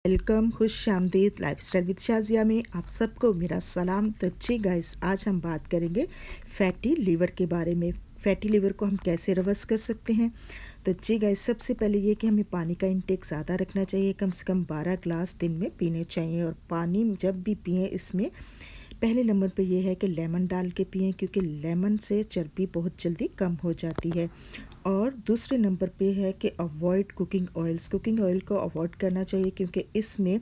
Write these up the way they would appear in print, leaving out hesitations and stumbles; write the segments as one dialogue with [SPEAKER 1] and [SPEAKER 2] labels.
[SPEAKER 1] Welcome, खुश आमदीद lifestyle with Shazia में आप सबको मेरा सलाम। तो जी गाइस, आज हम बात करेंगे फैटी लीवर के बारे में। फैटी लीवर को हम कैसे रिवर्स कर सकते हैं। तो जी गाइस, सबसे पहले ये कि हमें पानी का इंटेक ज़्यादा रखना चाहिए, कम से कम 12 ग्लास दिन में पीने चाहिए। और पानी जब भी पिएँ, इसमें पहले नंबर पर यह है कि लेमन डाल के पिएँ, क्योंकि लेमन से चर्बी बहुत जल्दी कम हो जाती है। और दूसरे नंबर पे है कि अवॉइड कुकिंग ऑयल को अवॉइड करना चाहिए, क्योंकि इसमें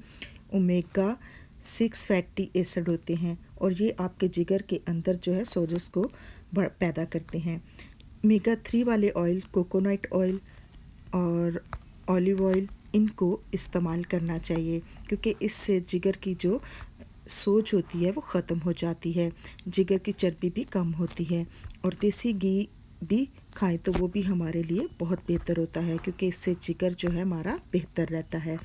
[SPEAKER 1] ओमेगा 6 फैटी एसिड होते हैं और ये आपके जिगर के अंदर जो है सोजस को पैदा करते हैं। ओमेगा 3 वाले ऑयल, कोकोनट ऑयल और ऑलिव ऑयल, इनको इस्तेमाल करना चाहिए, क्योंकि इससे जिगर की जो सोज होती है वो ख़त्म हो जाती है, जिगर की चर्बी भी कम होती है। और देसी घी भी खाएं तो वो भी हमारे लिए बहुत बेहतर होता है, क्योंकि इससे जिगर जो है हमारा बेहतर रहता है।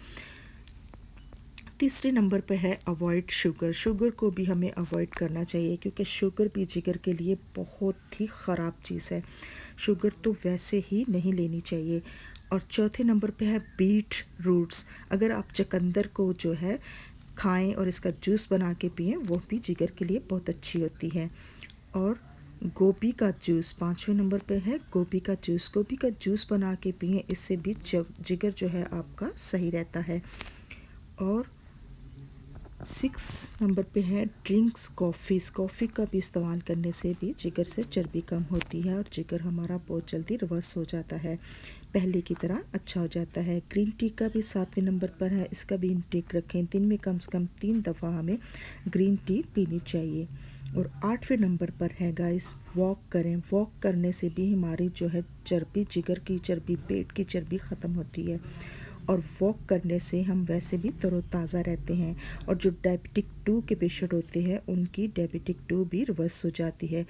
[SPEAKER 1] तीसरे नंबर पे है अवॉइड शुगर को भी हमें अवॉइड करना चाहिए, क्योंकि शुगर भी जिगर के लिए बहुत ही ख़राब चीज़ है। शुगर तो वैसे ही नहीं लेनी चाहिए। और चौथे नंबर पे है बीट रूट्स। अगर आप चुकंदर को जो है खाएं और इसका जूस बना के पिएं, वो भी जिगर के लिए बहुत अच्छी होती है। और गोभी का जूस पाँचवें नंबर पे है। गोभी का जूस बना के पिएं, इससे भी जिगर जो है आपका सही रहता है। और 6 नंबर पे है ड्रिंक्स कॉफ़ी का भी इस्तेमाल करने से भी जिगर से चर्बी कम होती है और जिगर हमारा बहुत जल्दी रिवर्स हो जाता है, पहले की तरह अच्छा हो जाता है। ग्रीन टी का भी 7वें नंबर पर है, इसका भी इंटेक रखें। दिन में कम से कम 3 दफ़ा हमें ग्रीन टी पीनी चाहिए। और 8वें नंबर पर है गाइस, वॉक करें। वॉक करने से भी हमारी जो है चर्बी, जिगर की चर्बी, पेट की चर्बी ख़त्म होती है। और वॉक करने से हम वैसे भी तरोताज़ा रहते हैं। और जो डायबिटिक 2 के पेशेंट होते हैं, उनकी डायबिटिक 2 भी रिवर्स हो जाती है।